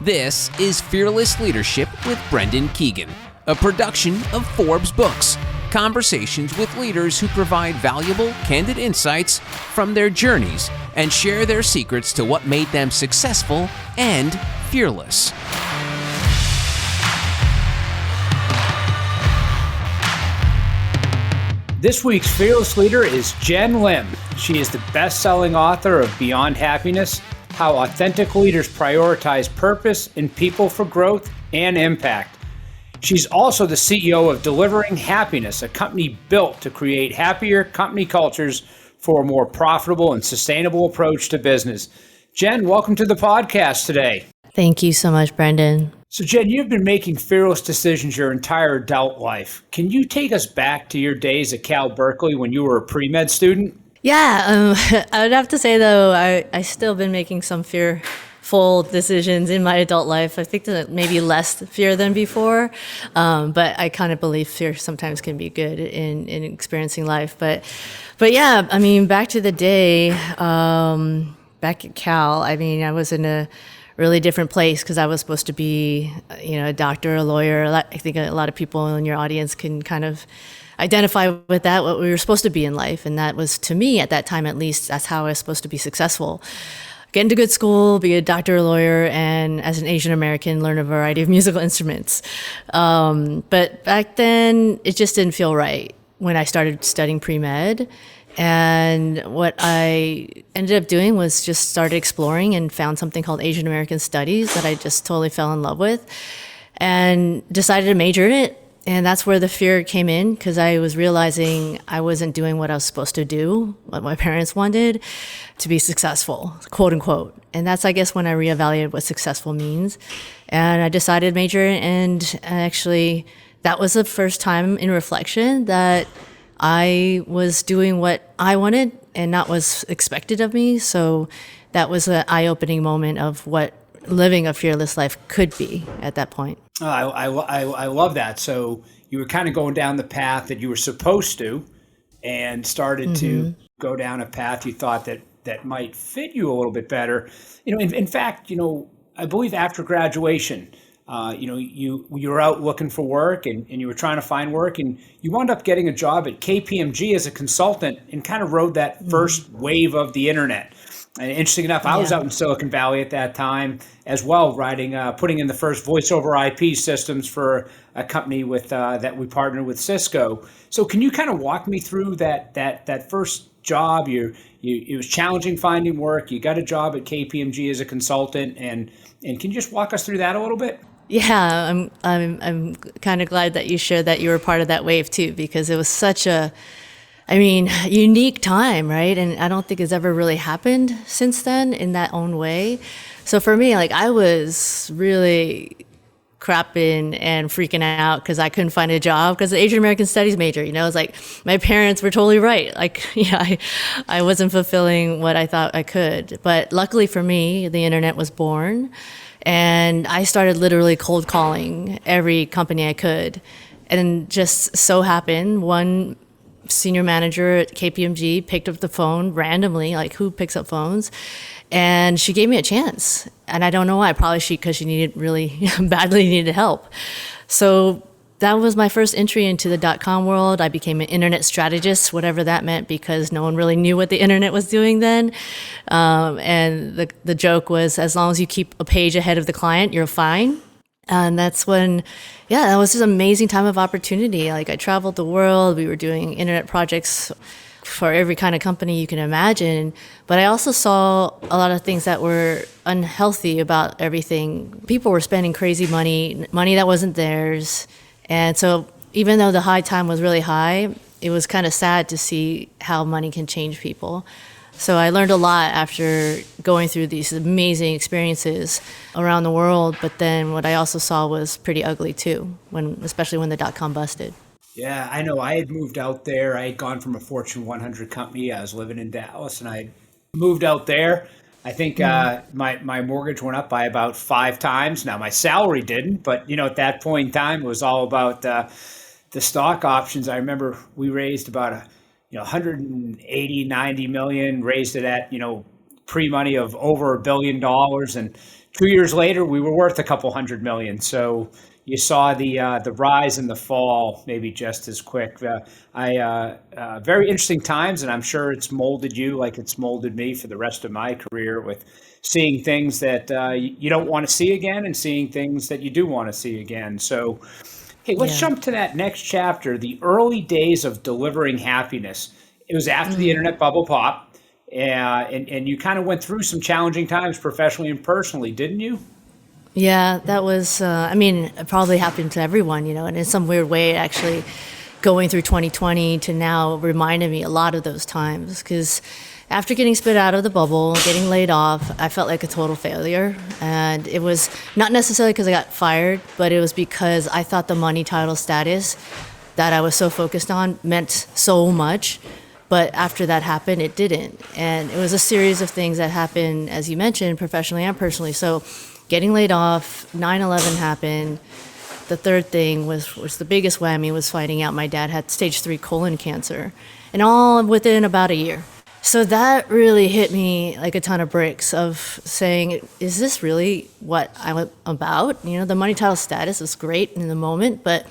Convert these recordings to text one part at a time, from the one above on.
This is Fearless Leadership with Brendan Keegan, a production of Forbes Books. Conversations with leaders who provide valuable, candid insights from their journeys and share their secrets to what made them successful and fearless. This week's Fearless Leader is Jenn Lim. She is the best-selling author of Beyond Happiness, How Authentic Leaders Prioritize Purpose in People for Growth and Impact. She's also the CEO of Delivering Happiness, a company built to create happier company cultures for a more profitable and sustainable approach to business. Jenn, welcome to the podcast today. Thank you so much, Brendan. So Jenn, you've been making fearless decisions your entire adult life. Can you take us back to your days at Cal Berkeley when you were a pre-med student? Yeah, I would have to say, though, I still been making some fearful decisions in my adult life. I think that maybe less fear than before, but I kind of believe fear sometimes can be good in experiencing life. But yeah, I mean, back to the day, back at Cal, I mean, I was in a really different place because I was supposed to be, a doctor, a lawyer. I think a lot of people in your audience can kind of identify with that, what we were supposed to be in life. And that was, to me, at that time at least, that's how I was supposed to be successful. Get into good school, be a doctor, a lawyer, and as an Asian American, learn a variety of musical instruments. But back then, it just didn't feel right when I started studying pre-med. And what I ended up doing was just started exploring and found something called Asian American Studies that I just totally fell in love with and decided to major in it. And that's where the fear came in, because I was realizing I wasn't doing what I was supposed to do, what my parents wanted to be successful, quote unquote. And that's, I guess, when I reevaluated what successful means. And I decided to major, and actually that was the first time in reflection that I was doing what I wanted and not what's expected of me. So that was an eye-opening moment of what living a fearless life could be at that point. I love that. So you were kind of going down the path that you were supposed to and started to go down a path you thought that might fit you a little bit better. In fact, I believe after graduation, you were out looking for work and you were trying to find work, and you wound up getting a job at KPMG as a consultant and kind of rode that first wave of the internet. And interesting enough, I was out in Silicon Valley at that time as well, putting in the first voice over IP systems for a company that we partnered with Cisco. So can you kind of walk me through that first job? It was challenging finding work. You got a job at KPMG as a consultant, and can you just walk us through that a little bit? Yeah, I'm kind of glad that you shared that you were part of that wave too, because it was such a unique time, right? And I don't think it's ever really happened since then in that own way. So for me, I was really crapping and freaking out because I couldn't find a job because the Asian American Studies major, it was like my parents were totally right. I wasn't fulfilling what I thought I could. But luckily for me, the internet was born. And I started literally cold calling every company I could. And just so happened, one senior manager at KPMG picked up the phone randomly, who picks up phones? And she gave me a chance. And I don't know why, probably because she badly needed help. So that was my first entry into the .com world. I became an internet strategist, whatever that meant, because no one really knew what the internet was doing then. And the joke was, as long as you keep a page ahead of the client, you're fine. And that's when, that was just an amazing time of opportunity. I traveled the world. We were doing internet projects for every kind of company you can imagine. But I also saw a lot of things that were unhealthy about everything. People were spending crazy money that wasn't theirs. And so even though the high time was really high, it was kind of sad to see how money can change people. So I learned a lot after going through these amazing experiences around the world. But then what I also saw was pretty ugly too, especially when the .com busted. Yeah, I know. I had moved out there. I had gone from a Fortune 100 company. I was living in Dallas, and I moved out there. I think my mortgage went up by about 5 times. Now, my salary didn't, but, at that point in time, it was all about the stock options. I remember we raised about 180, 90 million, raised it at, pre-money of over $1 billion. And 2 years later, we were worth a couple hundred million. So you saw the rise and the fall maybe just as quick. Very interesting times, and I'm sure it's molded you like it's molded me for the rest of my career, with seeing things that you don't want to see again and seeing things that you do want to see again. So, hey, let's jump to that next chapter, the early days of delivering happiness. It was after the internet bubble popped, and you kind of went through some challenging times professionally and personally, didn't you? Yeah, that was, it probably happened to everyone, and in some weird way, actually, going through 2020 to now reminded me a lot of those times. Because after getting spit out of the bubble, getting laid off, I felt like a total failure. And it was not necessarily because I got fired, but it was because I thought the money, title, status that I was so focused on meant so much. But after that happened, it didn't. And it was a series of things that happened, as you mentioned, professionally and personally. So getting laid off, 9/11 happened. The third thing was the biggest whammy, was finding out my dad had stage 3 colon cancer, and all within about a year. So that really hit me like a ton of bricks of saying, is this really what I'm about? The money, title, status is great in the moment, but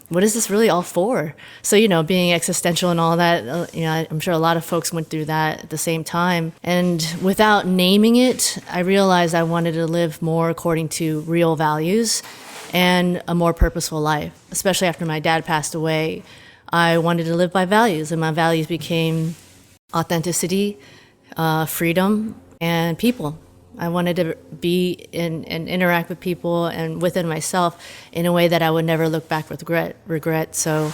what is this really all for? So, being existential and all that, I'm sure a lot of folks went through that at the same time. And without naming it, I realized I wanted to live more according to real values and a more purposeful life. Especially after my dad passed away, I wanted to live by values, and my values became authenticity, freedom, and people. I wanted to be and interact with people and within myself in a way that I would never look back with regret. So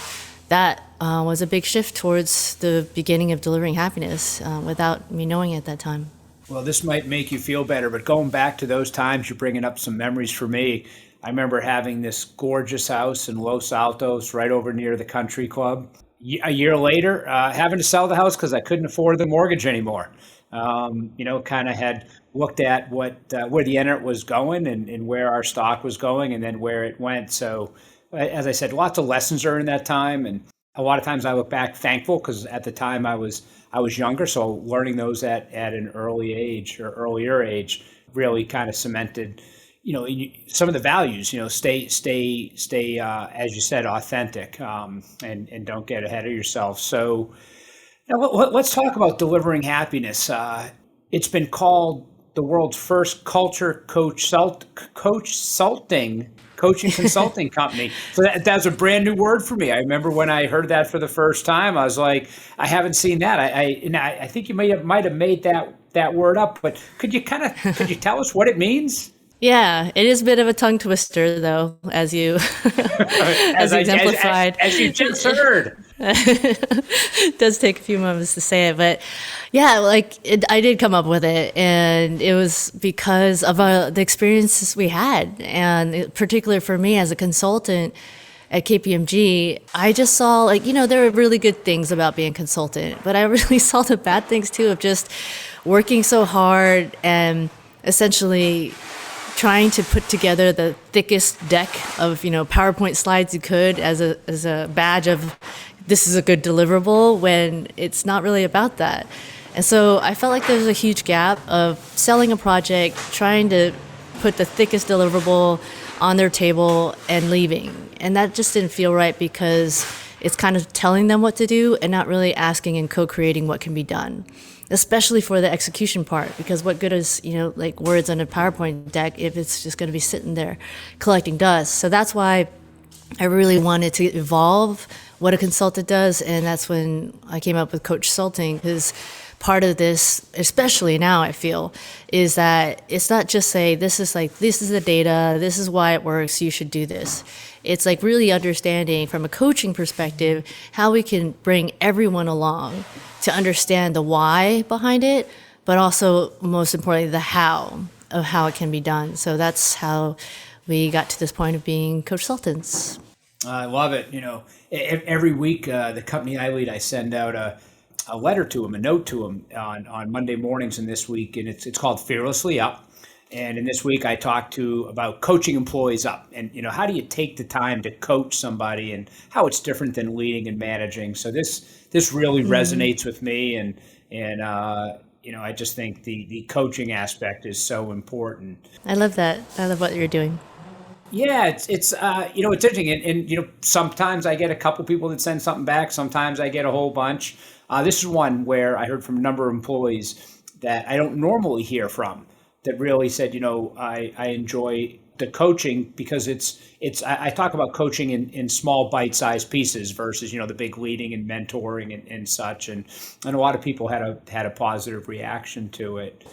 that was a big shift towards the beginning of delivering happiness without me knowing it at that time. Well, this might make you feel better, but going back to those times, you're bringing up some memories for me. I remember having this gorgeous house in Los Altos right over near the country club. A year later, having to sell the house because I couldn't afford the mortgage anymore. Kind of had looked at where the internet was going and where our stock was going and then where it went. So, as I said, lots of lessons are in that time. And a lot of times I look back thankful because at the time I was younger. So learning those at an earlier age really kind of cemented, some of the values, stay, as you said, authentic, and don't get ahead of yourself. So now let's talk about delivering happiness. It's been called the world's first culture coaching consulting company. So that's a brand new word for me. I remember when I heard that for the first time, I was like, I haven't seen that. I think you might have made that word up, but could you tell us what it means? Yeah, it is a bit of a tongue twister, though, as you exemplified. As you just heard. It does take a few moments to say it, but yeah, I did come up with it, and it was because of the experiences we had, and particularly for me as a consultant at KPMG, I just saw there are really good things about being a consultant, but I really saw the bad things too of just working so hard and essentially trying to put together the thickest deck of PowerPoint slides you could as a badge of this is a good deliverable, when it's not really about that. And so I felt like there was a huge gap of selling a project, trying to put the thickest deliverable on their table and leaving. And that just didn't feel right because it's kind of telling them what to do and not really asking and co-creating what can be done, especially for the execution part, because what good is, words on a PowerPoint deck if it's just going to be sitting there collecting dust. So that's why I really wanted to evolve what a consultant does, and that's when I came up with Coach Consulting, because part of this, especially now I feel, is that it's not just say, this is the data, this is why it works, you should do this. It's really understanding from a coaching perspective how we can bring everyone along to understand the why behind it, but also most importantly, the how of how it can be done. So that's how we got to this point of being Coach Consultants. I love it. Every week, the company I lead, I send out a letter to them, a note to them on Monday mornings in this week, and it's called Fearlessly Up. And in this week, I talked about coaching employees up, and how do you take the time to coach somebody, and how it's different than leading and managing. So this really resonates with me, and I just think the coaching aspect is so important. I love that. I love what you're doing. Yeah, it's interesting, and sometimes I get a couple people that send something back. Sometimes I get a whole bunch. This is one where I heard from a number of employees that I don't normally hear from that really said, I enjoy the coaching because I talk about coaching in small bite-sized pieces versus the big leading and mentoring and such, and a lot of people had a positive reaction to it.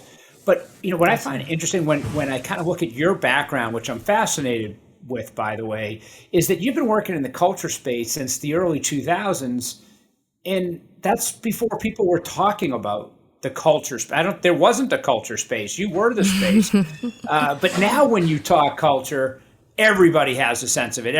But what I find interesting when I kind of look at your background, which I'm fascinated with, by the way, is that you've been working in the culture space since the early 2000s, and that's before people were talking about the culture space. There wasn't a culture space. You were the space. But now when you talk culture, everybody has a sense of it.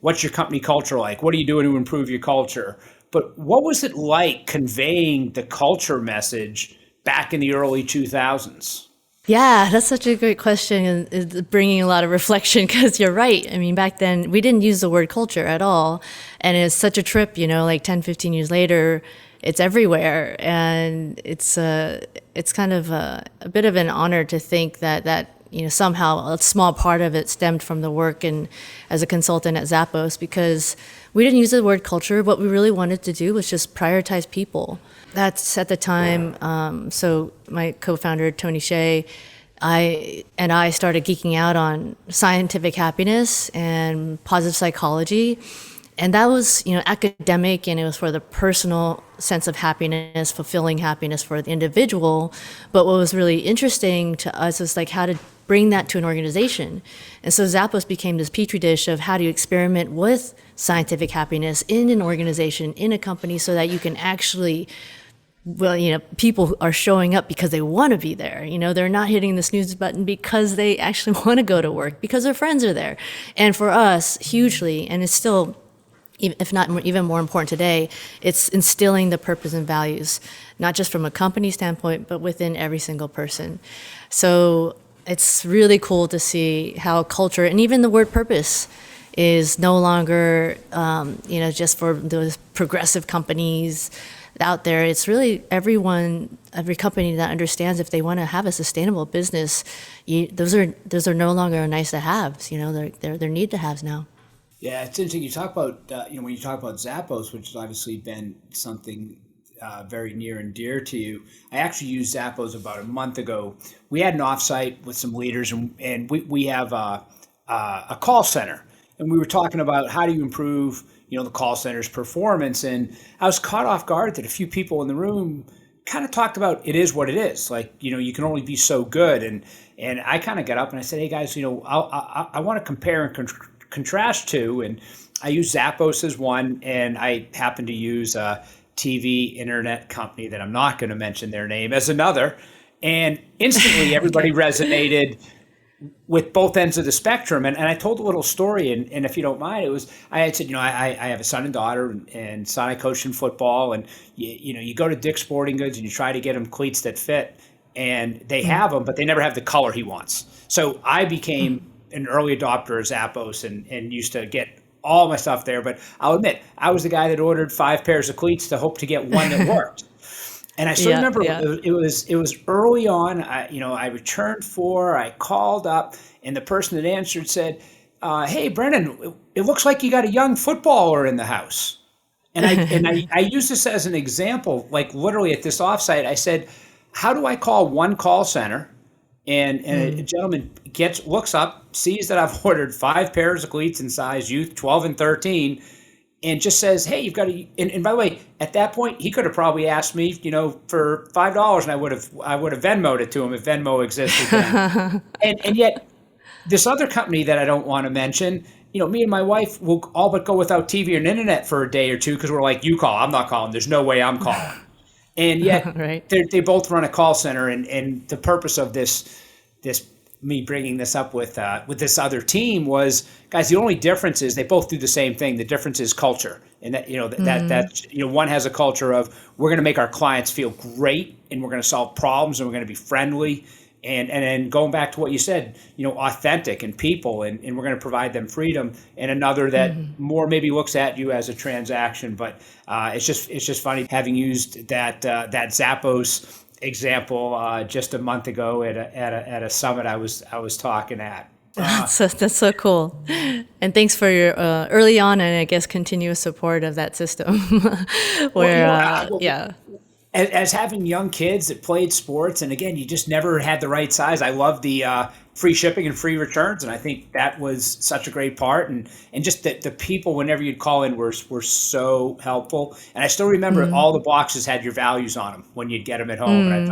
What's your company culture like? What are you doing to improve your culture? But what was it like conveying the culture message back in the early 2000s? Yeah, that's such a great question, and it's bringing a lot of reflection because you're right. I mean, back then we didn't use the word culture at all. And it's such a trip, like 10, 15 years later, it's everywhere. And it's kind of a bit of an honor to think that somehow a small part of it stemmed from the work and as a consultant at Zappos, because we didn't use the word culture. What we really wanted to do was just prioritize people. That's at the time. So my co-founder, Tony Shea, I started geeking out on scientific happiness and positive psychology. And that was, academic, and it was for the personal sense of happiness, fulfilling happiness for the individual. But what was really interesting to us was like how to bring that to an organization. And so Zappos became this petri dish of how do you experiment with scientific happiness in an organization, in a company, so that you can actually, people are showing up because they want to be there. They're not hitting the snooze button because they actually want to go to work, because their friends are there. And for us, hugely, and it's still, if not even more important today, it's instilling the purpose and values, not just from a company standpoint, but within every single person. So it's really cool to see how culture, and even the word purpose, is no longer, just for those progressive companies out there. It's really every company that understands if they want to have a sustainable business, those are no longer nice to haves. They're need to haves now. Yeah, it's interesting. You talk about when you talk about Zappos, which has obviously been something very near and dear to you. I actually used Zappos about a month ago. We had an offsite with some leaders, and we have a call center, and we were talking about how do you improve the call center's performance. And I was caught off guard that a few people in the room kind of talked about it is what it is. Like, you can only be so good. And I kind of got up and I said, hey guys, I want to compare and contrast to, and I use Zappos as one, and I happen to use a TV internet company that I'm not going to mention their name as another. And instantly everybody resonated with both ends of the spectrum. And I told a little story, and if you don't mind, I had said, I have a son and daughter, and son I coached in football, and you go to Dick's Sporting Goods and you try to get him cleats that fit, and they have them, but they never have the color he wants. So I became an early adopter of Zappos and used to get all my stuff there. But I'll admit, I was the guy that ordered 5 pairs of cleats to hope to get one that worked. And I still remember it was early on. I returned 4. I called up, and the person that answered said, "Hey, Brendan, it looks like you got a young footballer in the house." And I use this as an example. Like literally at this offsite, I said, "How do I call one call center?" And a gentleman looks up, sees that I've ordered 5 pairs of cleats in size youth 12 and 13. And just says, hey, you've got to, and by the way, at that point, he could have probably asked me, for $5, and I would have Venmo'd it to him if Venmo existed then. and yet, this other company that I don't want to mention, me and my wife will all but go without TV and internet for a day or two because we're like, you call, I'm not calling. There's no way I'm calling. And yet, right. they both run a call center, and the purpose of this me bringing this up with this other team was, guys, the only difference is they both do the same thing. The difference is culture, and that that one has a culture of we're going to make our clients feel great, and we're going to solve problems, and we're going to be friendly, and then going back to what you said, authentic and people, and we're going to provide them freedom. And another that more maybe looks at you as a transaction, but it's just funny having used that Zappos example just a month ago at a summit I was talking at. That's so cool. And thanks for your early on and I guess continuous support of that system. Well, Where, well, yeah. as having young kids that played sports, and again, you just never had the right size. I love the free shipping and free returns, and I think that was such a great part. And just the people, whenever you'd call in, were so helpful. And I still remember all the boxes had your values on them when you'd get them at home. And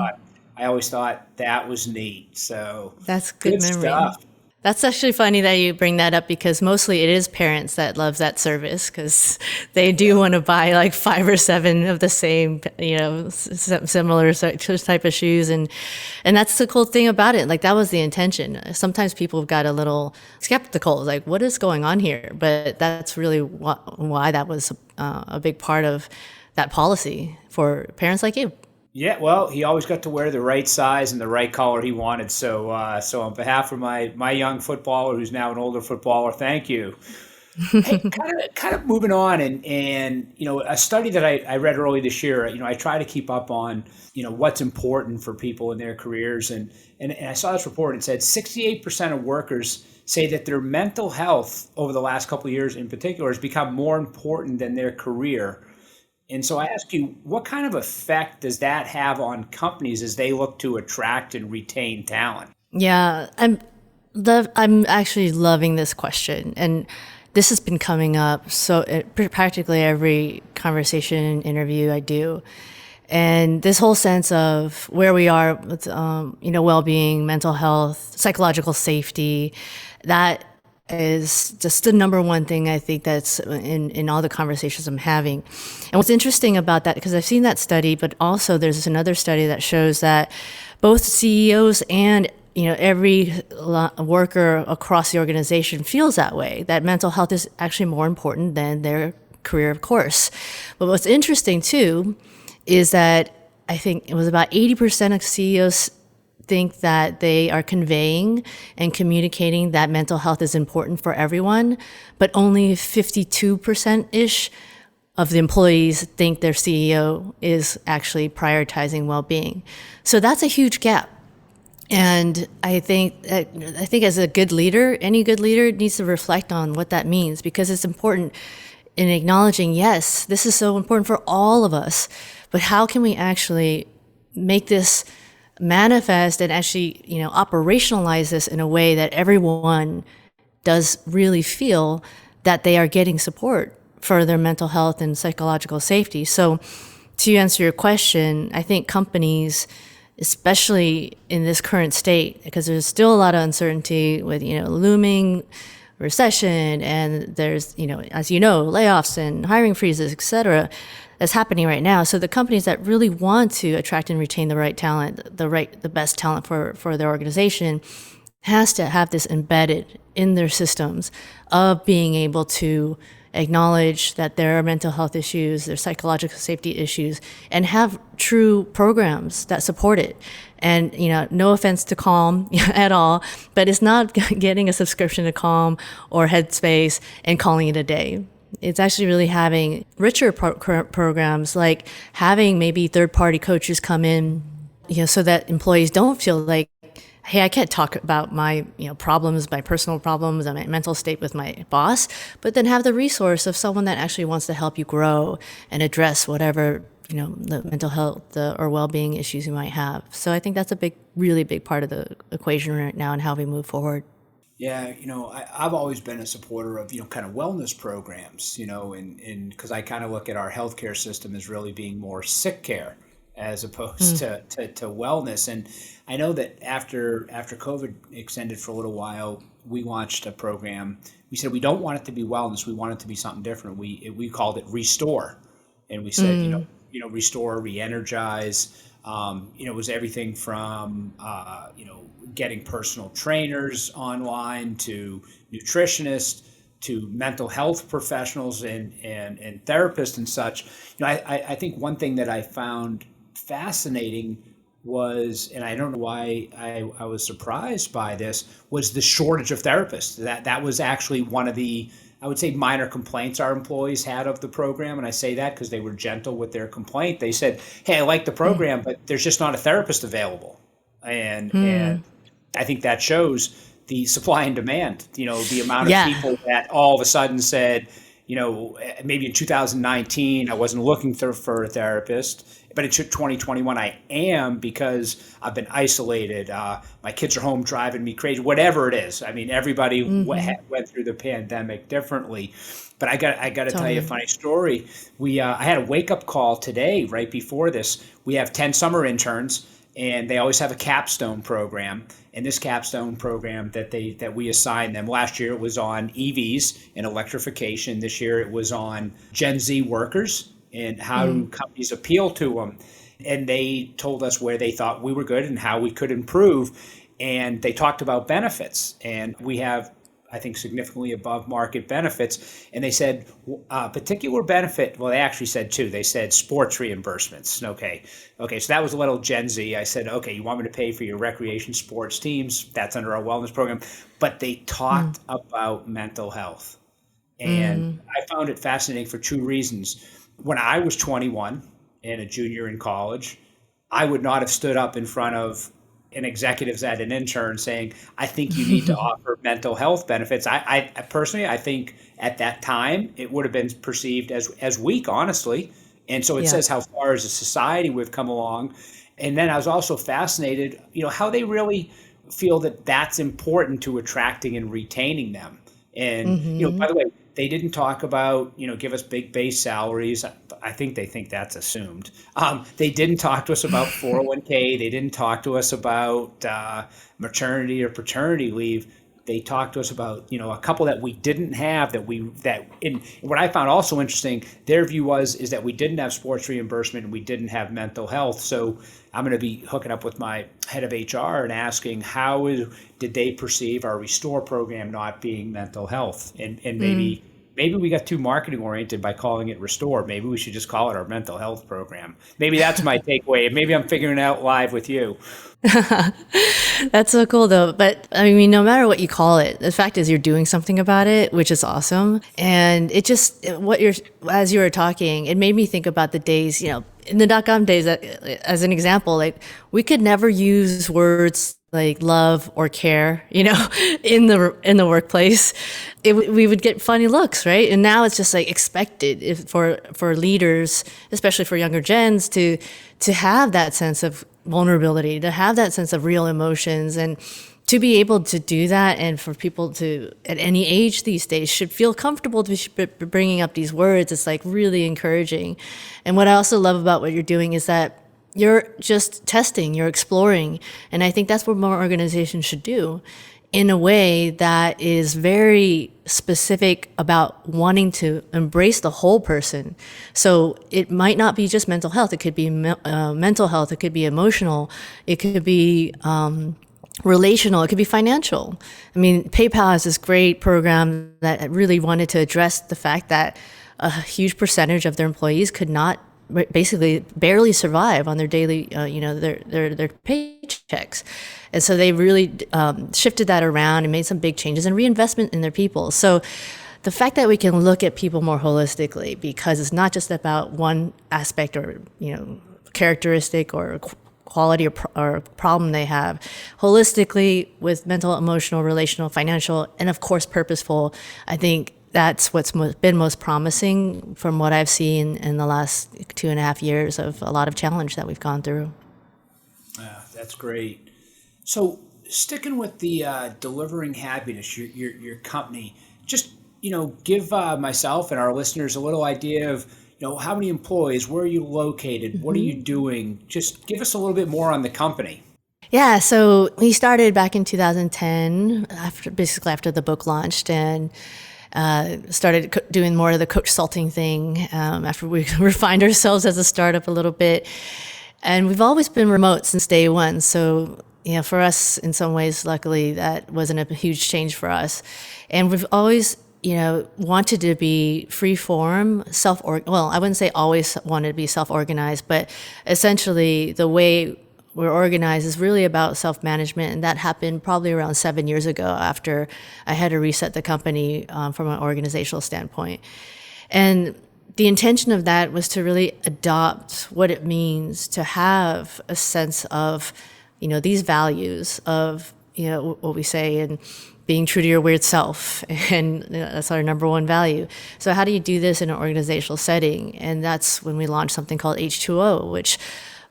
I always thought that was neat. So That's good good memory. stuff. That's actually funny that you bring that up because mostly it is parents that love that service because they do want to buy like 5 or 7 of the same, similar type of shoes. And that's the cool thing about it. Like that was the intention. Sometimes people got a little skeptical, like what is going on here? But that's really why that was a big part of that policy for parents like you. Yeah, well, he always got to wear the right size and the right color he wanted. So on behalf of my young footballer, who's now an older footballer, thank you. Hey, kind of moving on, and a study that I read early this year. I try to keep up on what's important for people in their careers, and I saw this report. It said 68% of workers say that their mental health over the last couple of years, in particular, has become more important than their career. And so I ask you, what kind of effect does that have on companies as they look to attract and retain talent? Yeah, I'm actually loving this question, and this has been coming up practically every conversation interview I do, and this whole sense of where we are with well-being, mental health, psychological safety, that is just the number one thing I think that's in all the conversations I'm having. And what's interesting about that, because I've seen that study, but also there's another study that shows that both CEOs and every worker across the organization feels that way, that mental health is actually more important than their career, of course. But what's interesting too is that I think it was about 80% of CEOs think that they are conveying and communicating that mental health is important for everyone, but only 52%-ish of the employees think their CEO is actually prioritizing well-being. So that's a huge gap. And I think as a good leader, any good leader needs to reflect on what that means, because it's important in acknowledging, yes, this is so important for all of us, but how can we actually make this manifest and actually, operationalize this in a way that everyone does really feel that they are getting support for their mental health and psychological safety. So to answer your question, I think companies, especially in this current state, because there's still a lot of uncertainty with, looming recession and there's, as layoffs and hiring freezes, et cetera, that's happening right now. So the companies that really want to attract and retain the right talent, the best talent for their organization, has to have this embedded in their systems of being able to acknowledge that there are mental health issues, there's psychological safety issues, and have true programs that support it. And, no offense to Calm at all, but it's not getting a subscription to Calm or Headspace and calling it a day. It's actually really having richer programs, like having maybe third-party coaches come in, so that employees don't feel like, hey, I can't talk about my problems, my personal problems, and my mental state with my boss, but then have the resource of someone that actually wants to help you grow and address whatever the mental health or well-being issues you might have. So I think that's a really big part of the equation right now and how we move forward. Yeah, I've always been a supporter of, kind of wellness programs, and because I kind of look at our healthcare system as really being more sick care as opposed to wellness. And I know that after COVID extended for a little while, we launched a program. We said we don't want it to be wellness. We want it to be something different. We called it Restore. And we said, restore, re-energize. It was everything from, getting personal trainers online to nutritionists to mental health professionals and therapists and such. I think one thing that I found fascinating was, and I don't know why I was surprised by this, was the shortage of therapists. That was actually one of the I would say, minor complaints our employees had of the program. And I say that because they were gentle with their complaint. They said, hey, I like the program, but there's just not a therapist available. And I think that shows the supply and demand, the amount of people that all of a sudden said, maybe in 2019, I wasn't looking for a therapist, but in 2021, I am, because I've been isolated. My kids are home driving me crazy, whatever it is. I mean, everybody went through the pandemic differently. But I got to tell you a funny story. I had a wake up call today, right before this. We have 10 summer interns, and they always have a capstone program. And this capstone program that we assign them, last year it was on EVs and electrification. This year it was on Gen Z workers and how companies appeal to them. And they told us where they thought we were good and how we could improve. And they talked about benefits. And we have, I think, significantly above market benefits. And they said particular benefit, well, they actually said two. They said sports reimbursements. Okay, so that was a little Gen Z. I said, okay, you want me to pay for your recreation sports teams? That's under our wellness program. But they talked about mental health. And I found it fascinating for two reasons. When I was 21 and a junior in college, I would not have stood up in front of an executives at an intern saying, I think you need to offer mental health benefits. I personally, I think at that time it would have been perceived as weak, honestly. And so it says how far as a society we've come along. And then I was also fascinated, how they really feel that that's important to attracting and retaining them. And, by the way, they didn't talk about, give us big base salaries. I think they think that's assumed. They didn't talk to us about 401k. They didn't talk to us about maternity or paternity leave. They talked to us about, a couple that we didn't have and what I found also interesting, their view is that we didn't have sports reimbursement and we didn't have mental health. So I'm going to be hooking up with my head of HR and asking did they perceive our Restore program not being mental health? And maybe we got too marketing oriented by calling it Restore. Maybe we should just call it our mental health program. Maybe that's my takeaway. Maybe I'm figuring it out live with you. That's so cool though. But I mean, no matter what you call it, the fact is you're doing something about it, which is awesome. And as you were talking, it made me think about the days, in the .com days, as an example, like we could never use words like love or care, in the workplace. We would get funny looks, right? And now it's just like expected for leaders, especially for younger gens, to have that sense of vulnerability, to have that sense of real emotions, and to be able to do that, and for people to, at any age these days, should feel comfortable to bringing up these words. It's like really encouraging. And what I also love about what you're doing is that you're just testing, you're exploring. And I think that's what more organizations should do, in a way that is very specific about wanting to embrace the whole person. So it might not be just mental health. It could be mental health. It could be emotional. It could be relational. It could be financial. I mean, PayPal has this great program that really wanted to address the fact that a huge percentage of their employees could not basically barely survive on their daily, their paychecks. And so they really shifted that around and made some big changes and reinvestment in their people. So the fact that we can look at people more holistically, because it's not just about one aspect or, characteristic or quality or problem they have, holistically with mental, emotional, relational, financial, and of course purposeful, I think that's what's been most promising from what I've seen in the last 2.5 years of a lot of challenge that we've gone through. Yeah, that's great. So sticking with the delivering happiness, your company, just give myself and our listeners a little idea of how many employees, where are you located, what are you doing? Just give us a little bit more on the company. Yeah, so we started back in 2010, after the book launched, and started doing more of the coach consulting thing after we refined ourselves as a startup a little bit. And we've always been remote since day one. So, for us, in some ways, luckily, that wasn't a huge change for us. And we've always, wanted to be free form, I wouldn't say always wanted to be self-organized, but essentially the way we're organized is really about self-management, and that happened probably around 7 years ago after I had to reset the company from an organizational standpoint. And the intention of that was to really adopt what it means to have a sense of, these values of, what we say in being true to your weird self. And that's our number one value. So how do you do this in an organizational setting? And that's when we launched something called H2O, which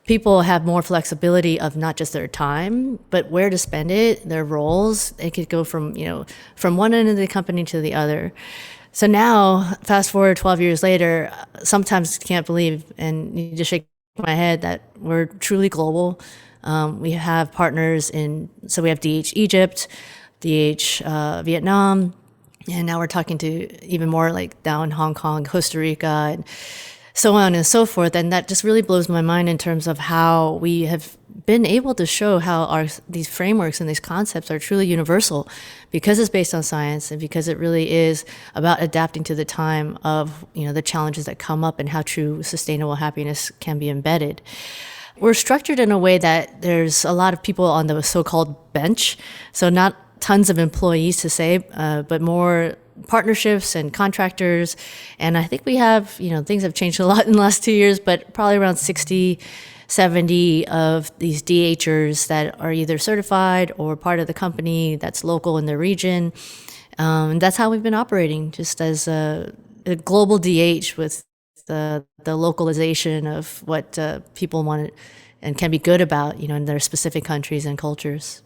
people have more flexibility of not just their time, but where to spend it, their roles. They could go from, from one end of the company to the other. So now, fast forward 12 years later, sometimes can't believe, and you just shake my head, that we're truly global. We have partners so we have DH Egypt, DH Vietnam, and now we're talking to even more like down Hong Kong, Costa Rica, and so on and so forth. And that just really blows my mind in terms of how we have been able to show how these frameworks and these concepts are truly universal, because it's based on science and because it really is about adapting to the time of the challenges that come up and how true sustainable happiness can be embedded. We're structured in a way that there's a lot of people on the so-called bench, so not tons of employees to say, but more partnerships and contractors. And I think we have, things have changed a lot in the last 2 years, but probably around 60, 70 of these DHers that are either certified or part of the company that's local in the region. And that's how we've been operating, just as a global DH with the localization of what people want and can be good about, in their specific countries and cultures.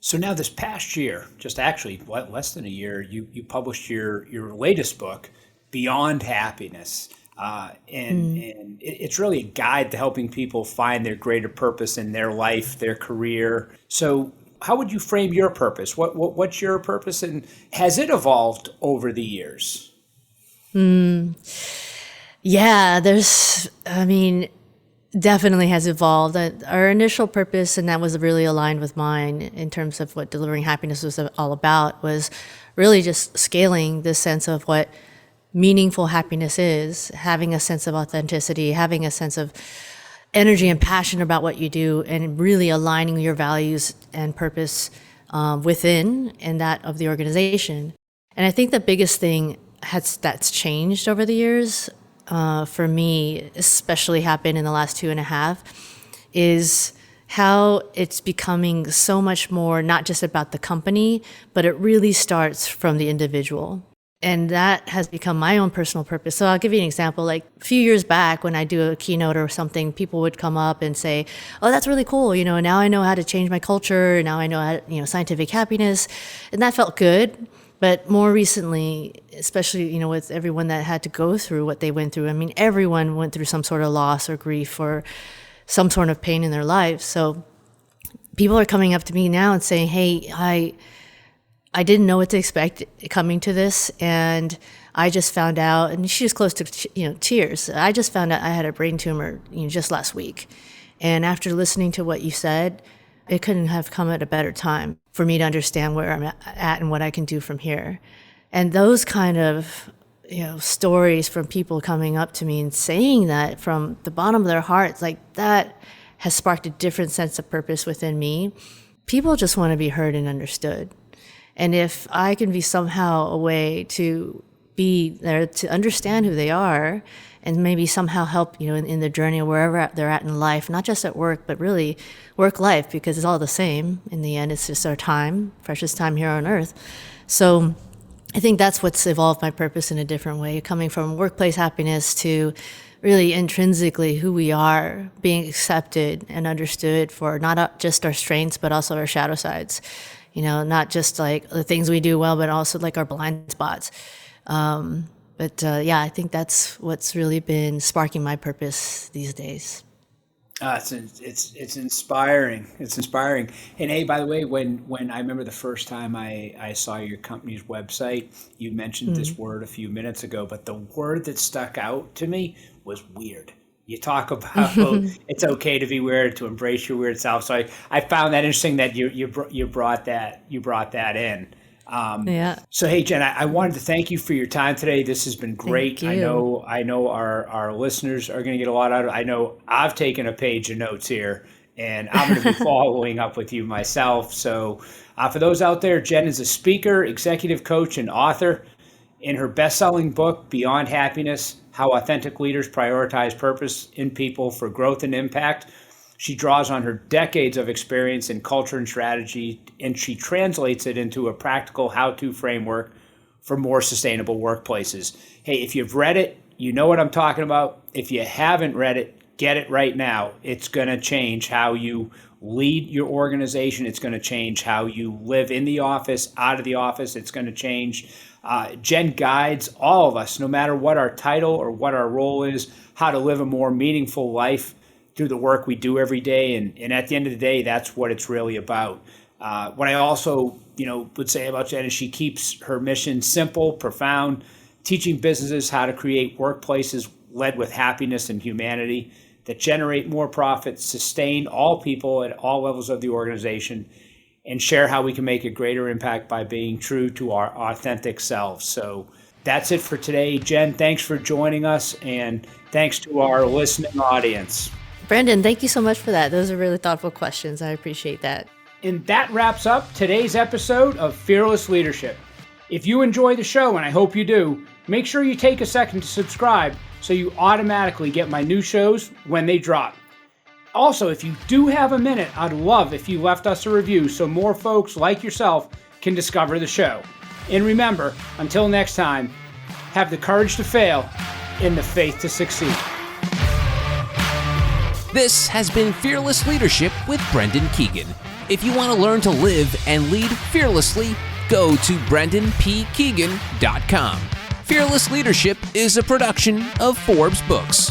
So now this past year, just actually less than a year, you published your latest book, Beyond Happiness. And it's really a guide to helping people find their greater purpose in their life, their career. So how would you frame your purpose? What's your purpose, and has it evolved over the years? Yeah, definitely has evolved. Our initial purpose, and that was really aligned with mine in terms of what delivering happiness was all about, was really just scaling this sense of what meaningful happiness is, having a sense of authenticity, having a sense of energy and passion about what you do, and really aligning your values and purpose within and that of the organization. And I think the biggest thing that's changed over the years, for me, especially happened in the last 2.5, is how it's becoming so much more not just about the company, but it really starts from the individual. And that has become my own personal purpose. So I'll give you an example. Like a few years back when I do a keynote or something, people would come up and say, "Oh, that's really cool. Now I know how to change my culture. Now I know how to, scientific happiness." And that felt good. But more recently, especially, with everyone that had to go through what they went through, everyone went through some sort of loss or grief or some sort of pain in their lives. So people are coming up to me now and saying, "Hey, I didn't know what to expect coming to this, and I just found out," and she was close to tears. "I just found out I had a brain tumor just last week, and after listening to what you said, it couldn't have come at a better time for me to understand where I'm at and what I can do from here." And those kind of stories from people coming up to me and saying that from the bottom of their hearts, like that has sparked a different sense of purpose within me. People just want to be heard and understood. And if I can be somehow a way to be there to understand who they are and maybe somehow help, in their journey or wherever they're at in life, not just at work, but really work life, because it's all the same. In the end, it's just our time, precious time here on earth. So I think that's what's evolved my purpose in a different way, coming from workplace happiness to really intrinsically who we are, being accepted and understood for not just our strengths, but also our shadow sides. Not just like the things we do well, but also like our blind spots. I think that's what's really been sparking my purpose these days. It's inspiring. It's inspiring. And hey, by the way, when I remember the first time I saw your company's website, you mentioned this word a few minutes ago, but the word that stuck out to me was weird. You talk about it's okay to be weird, to embrace your weird self. So I found that interesting that you brought that in. Yeah. So hey, Jenn, I wanted to thank you for your time today. This has been great. Thank I know our listeners are going to get a lot out of it. I know I've taken a page of notes here, and I'm going to be following up with you myself. So for those out there, Jenn is a speaker, executive coach, and author. In her best-selling book, Beyond Happiness, How Authentic Leaders Prioritize Purpose in People for Growth and Impact, she draws on her decades of experience in culture and strategy, and she translates it into a practical how-to framework for more sustainable workplaces. Hey, if you've read it, you know what I'm talking about. If you haven't read it, get it right now. It's going to change how you lead your organization. It's going to change how you live in the office, out of the office. It's going to change. Jenn guides all of us, no matter what our title or what our role is, how to live a more meaningful life through the work we do every day. And at the end of the day, that's what it's really about. What I also, would say about Jenn is she keeps her mission simple, profound, teaching businesses how to create workplaces led with happiness and humanity that generate more profits, sustain all people at all levels of the organization, and share how we can make a greater impact by being true to our authentic selves. So that's it for today. Jenn, thanks for joining us, and thanks to our listening audience. Brendan, thank you so much for that. Those are really thoughtful questions. I appreciate that. And that wraps up today's episode of Fearless Leadership. If you enjoy the show, and I hope you do, make sure you take a second to subscribe so you automatically get my new shows when they drop. Also, if you do have a minute, I'd love if you left us a review so more folks like yourself can discover the show. And remember, until next time, have the courage to fail and the faith to succeed. This has been Fearless Leadership with Brendan Keegan. If you want to learn to live and lead fearlessly, go to brendanpkeegan.com. Fearless Leadership is a production of Forbes Books.